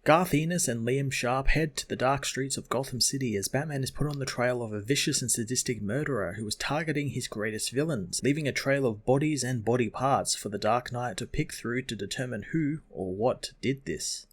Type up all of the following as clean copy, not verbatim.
Garth Ennis and Liam Sharp head to the dark streets of Gotham City as Batman is put on the trail of a vicious and sadistic murderer who was targeting his greatest villains, leaving a trail of bodies and body parts for the Dark Knight to pick through to determine who or what did this.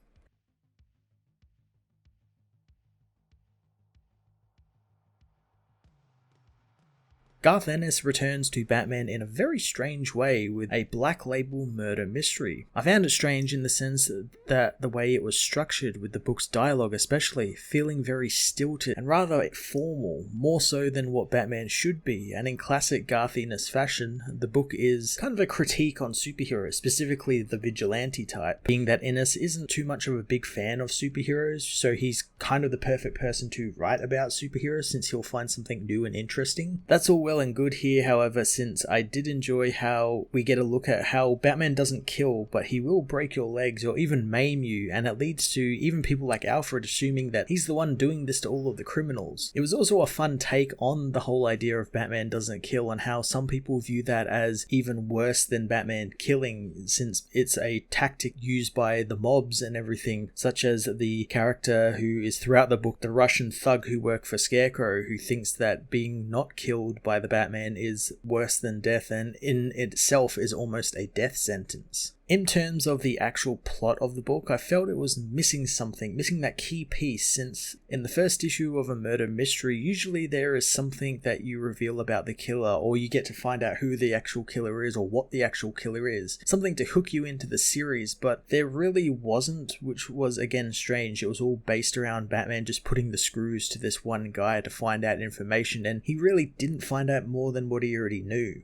Garth Ennis returns to Batman in a very strange way with a Black Label murder mystery. I found it strange in the sense that the way it was structured, with the book's dialogue especially, feeling very stilted and rather formal, more so than what Batman should be, and in classic Garth Ennis fashion, the book is kind of a critique on superheroes, specifically the vigilante type, being that Ennis isn't too much of a big fan of superheroes, so he's kind of the perfect person to write about superheroes since he'll find something new and interesting. That's all well and good here, however, since I did enjoy how we get a look at how Batman doesn't kill, but he will break your legs or even maim you, and it leads to even people like Alfred assuming that he's the one doing this to all of the criminals. It was also a fun take on the whole idea of Batman doesn't kill and how some people view that as even worse than Batman killing, since it's a tactic used by the mobs and everything, such as the character who is throughout the book the Russian thug who worked for Scarecrow, who thinks that being not killed by the Batman is worse than death and in itself is almost a death sentence. In terms of the actual plot of the book, I felt it was missing something, missing that key piece, since in the first issue of a murder mystery, usually there is something that you reveal about the killer, or you get to find out who the actual killer is or what the actual killer is, something to hook you into the series, but there really wasn't, which was again strange. It was all based around Batman just putting the screws to this one guy to find out information, and he really didn't find out more than what he already knew.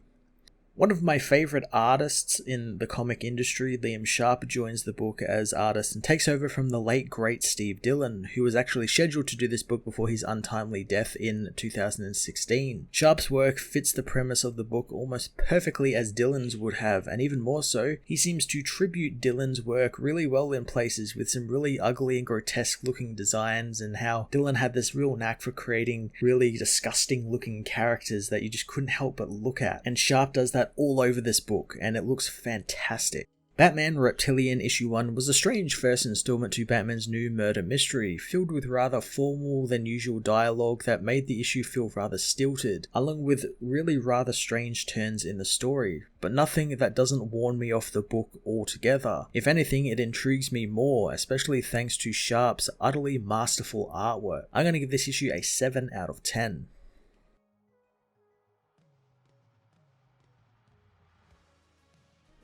One of my favourite artists in the comic industry, Liam Sharp, joins the book as artist and takes over from the late great Steve Dillon, who was actually scheduled to do this book before his untimely death in 2016. Sharp's work fits the premise of the book almost perfectly as Dillon's would have, and even more so, he seems to tribute Dillon's work really well in places with some really ugly and grotesque looking designs, and how Dillon had this real knack for creating really disgusting looking characters that you just couldn't help but look at, and Sharp does that all over this book, and it looks fantastic. Batman Reptilian Issue 1 was a strange first installment to Batman's new murder mystery, filled with rather formal than usual dialogue that made the issue feel rather stilted, along with really rather strange turns in the story, but nothing that doesn't warn me off the book altogether. If anything, it intrigues me more, especially thanks to Sharp's utterly masterful artwork. I'm going to give this issue a 7 out of 10.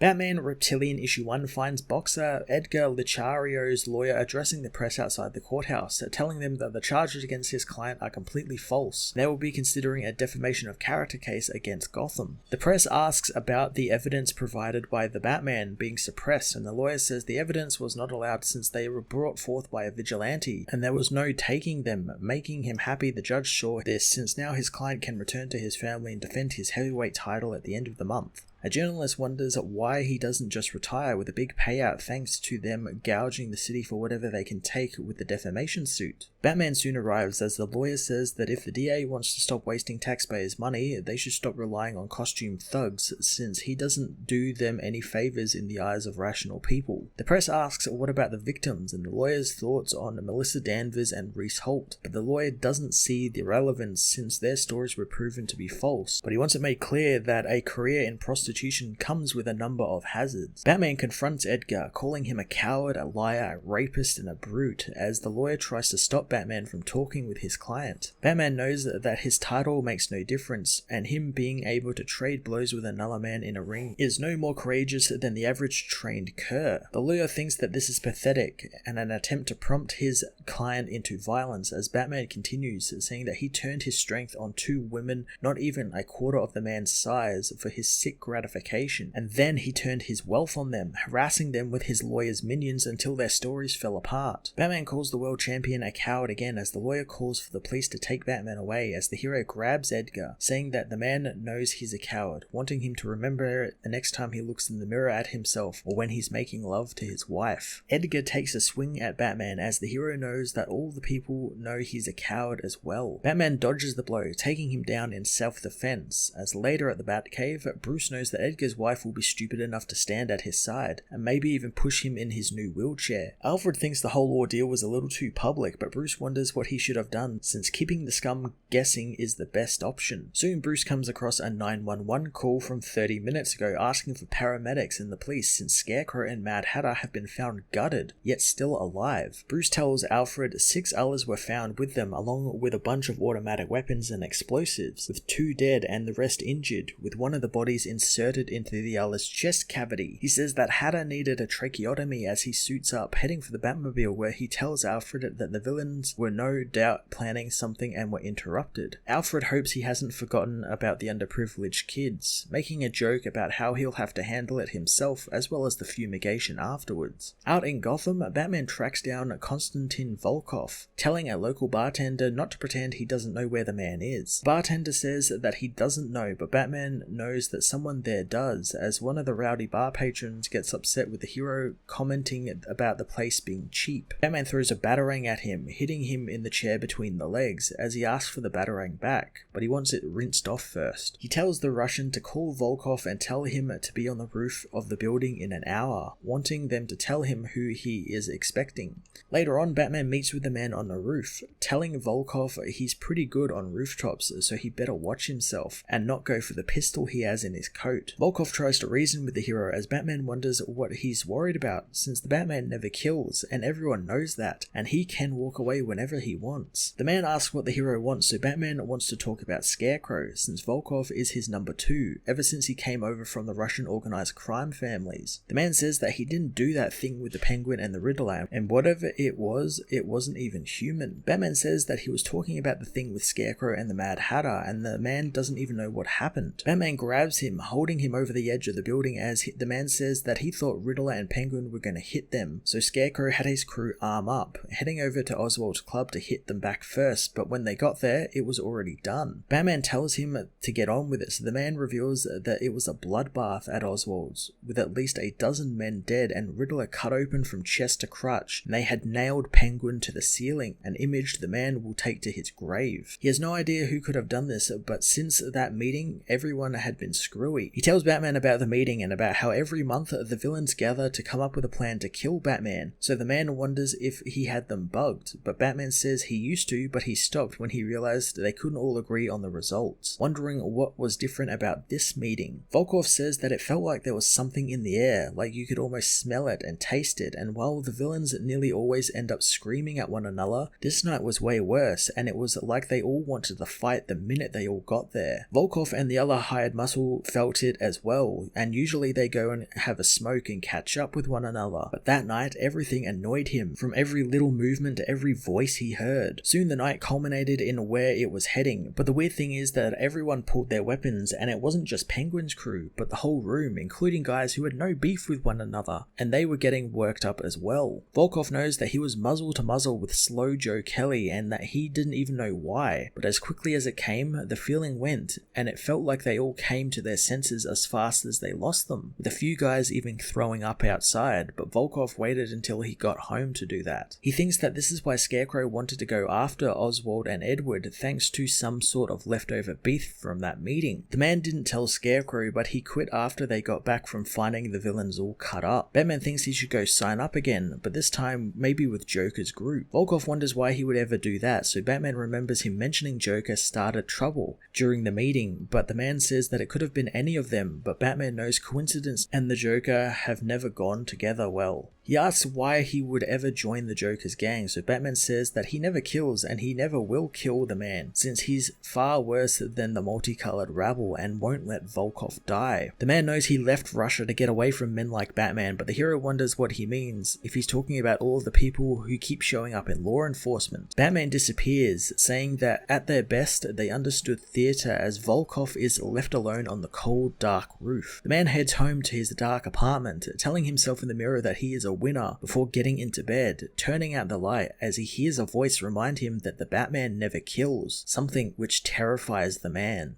Batman Reptilian Issue 1 finds boxer Edgar Lichario's lawyer addressing the press outside the courthouse, telling them that the charges against his client are completely false. They will be considering a defamation of character case against Gotham. The press asks about the evidence provided by the Batman being suppressed, and the lawyer says the evidence was not allowed since they were brought forth by a vigilante, and there was no taking them, making him happy the judge saw this, since now his client can return to his family and defend his heavyweight title at the end of the month. A journalist wonders why he doesn't just retire with a big payout thanks to them gouging the city for whatever they can take with the defamation suit. Batman soon arrives as the lawyer says that if the DA wants to stop wasting taxpayers' money, they should stop relying on costume thugs, since he doesn't do them any favours in the eyes of rational people. The press asks what about the victims and the lawyer's thoughts on Melissa Danvers and Reese Holt, but the lawyer doesn't see the relevance since their stories were proven to be false, but he wants it made clear that a career in prostitution comes with a number of hazards. Batman confronts Edgar, calling him a coward, a liar, a rapist, and a brute, as the lawyer tries to stop Batman from talking with his client. Batman knows that his title makes no difference, and him being able to trade blows with another man in a ring is no more courageous than the average trained cur. The lawyer thinks that this is pathetic, and an attempt to prompt his client into violence, as Batman continues, saying that he turned his strength on two women, not even a quarter of the man's size, for his sick gratification, and then he turned his wealth on them, harassing them with his lawyer's minions until their stories fell apart. Batman calls the world champion a coward coward again as the lawyer calls for the police to take Batman away as the hero grabs Edgar, saying that the man knows he's a coward, wanting him to remember it the next time he looks in the mirror at himself or when he's making love to his wife. Edgar takes a swing at Batman as the hero knows that all the people know he's a coward as well. Batman dodges the blow, taking him down in self-defense, as later at the Batcave, Bruce knows that Edgar's wife will be stupid enough to stand at his side, and maybe even push him in his new wheelchair. Alfred thinks the whole ordeal was a little too public, but Bruce wonders what he should have done, since keeping the scum guessing is the best option. Soon Bruce comes across a 911 call from 30 minutes ago asking for paramedics and the police since Scarecrow and Mad Hatter have been found gutted, yet still alive. Bruce tells Alfred 6 others were found with them along with a bunch of automatic weapons and explosives, with 2 dead and the rest injured, with one of the bodies inserted into the other's chest cavity. He says that Hatter needed a tracheotomy as he suits up, heading for the Batmobile, where he tells Alfred that the villains were no doubt planning something and were interrupted. Alfred hopes he hasn't forgotten about the underprivileged kids, making a joke about how he'll have to handle it himself as well as the fumigation afterwards. Out in Gotham, Batman tracks down Konstantin Volkov, telling a local bartender not to pretend he doesn't know where the man is. The bartender says that he doesn't know, but Batman knows that someone there does, as one of the rowdy bar patrons gets upset with the hero commenting about the place being cheap. Batman throws a batarang at him, hitting him in the chair between the legs, as he asks for the batarang back, but he wants it rinsed off first. He tells the Russian to call Volkov and tell him to be on the roof of the building in an hour, wanting them to tell him who he is expecting. Later on, Batman meets with the man on the roof, telling Volkov he's pretty good on rooftops, so he better watch himself and not go for the pistol he has in his coat. Volkov tries to reason with the hero as Batman wonders what he's worried about, since the Batman never kills and everyone knows that, and he can walk away whenever he wants. The man asks what the hero wants, so Batman wants to talk about Scarecrow, since Volkov is his number 2, ever since he came over from the Russian organized crime families. The man says that he didn't do that thing with the Penguin and the Riddler, and whatever it wasn't even human. Batman says that he was talking about the thing with Scarecrow and the Mad Hatter, and the man doesn't even know what happened. Batman grabs him, holding him over the edge of the building as the man says that he thought Riddler and Penguin were going to hit them, so Scarecrow had his crew arm up, heading over to Oswald's club to hit them back first, but when they got there, it was already done. Batman tells him to get on with it, so the man reveals that it was a bloodbath at Oswald's, with at least 12 men dead and Riddler cut open from chest to crutch, and they had nailed Penguin to the ceiling, an image the man will take to his grave. He has no idea who could have done this, but since that meeting, everyone had been screwy. He tells Batman about the meeting and about how every month the villains gather to come up with a plan to kill Batman, so the man wonders if he had them bugged, but Batman says he used to, but he stopped when he realized they couldn't all agree on the results, wondering what was different about this meeting. Volkov says that it felt like there was something in the air, like you could almost smell it and taste it, and while the villains nearly always end up screaming at one another, this night was way worse, and it was like they all wanted to fight the minute they all got there. Volkov and the other hired muscle felt it as well, and usually they go and have a smoke and catch up with one another, but that night everything annoyed him, from every little movement to every voice he heard. Soon the night culminated in where it was heading, but the weird thing is that everyone pulled their weapons, and it wasn't just Penguin's crew, but the whole room, including guys who had no beef with one another, and they were getting worked up as well. Volkov knows that he was muzzle to muzzle with Slow Joe Kelly, and that he didn't even know why, but as quickly as it came, the feeling went, and it felt like they all came to their senses as fast as they lost them, with a few guys even throwing up outside, but Volkov waited until he got home to do that. He thinks that this is why Scarecrow wanted to go after Oswald and Edward, thanks to some sort of leftover beef from that meeting. The man didn't tell Scarecrow, but he quit after they got back from finding the villains all cut up. Batman thinks he should go sign up again, but this time maybe with Joker's group. Volkov wonders why he would ever do that, so Batman remembers him mentioning Joker started trouble during the meeting, but the man says that it could have been any of them, but Batman knows coincidence and the Joker have never gone together well. He asks why he would ever join the Joker's gang, so Batman says that he never kills and he never will kill the man, since he's far worse than the multicolored rabble and won't let Volkov die. The man knows he left Russia to get away from men like Batman, but the hero wonders what he means, if he's talking about all of the people who keep showing up in law enforcement. Batman disappears, saying that at their best they understood theater as Volkov is left alone on the cold, dark roof. The man heads home to his dark apartment, telling himself in the mirror that he is a a winner before getting into bed, turning out the light as he hears a voice remind him that the Batman never kills, something which terrifies the man,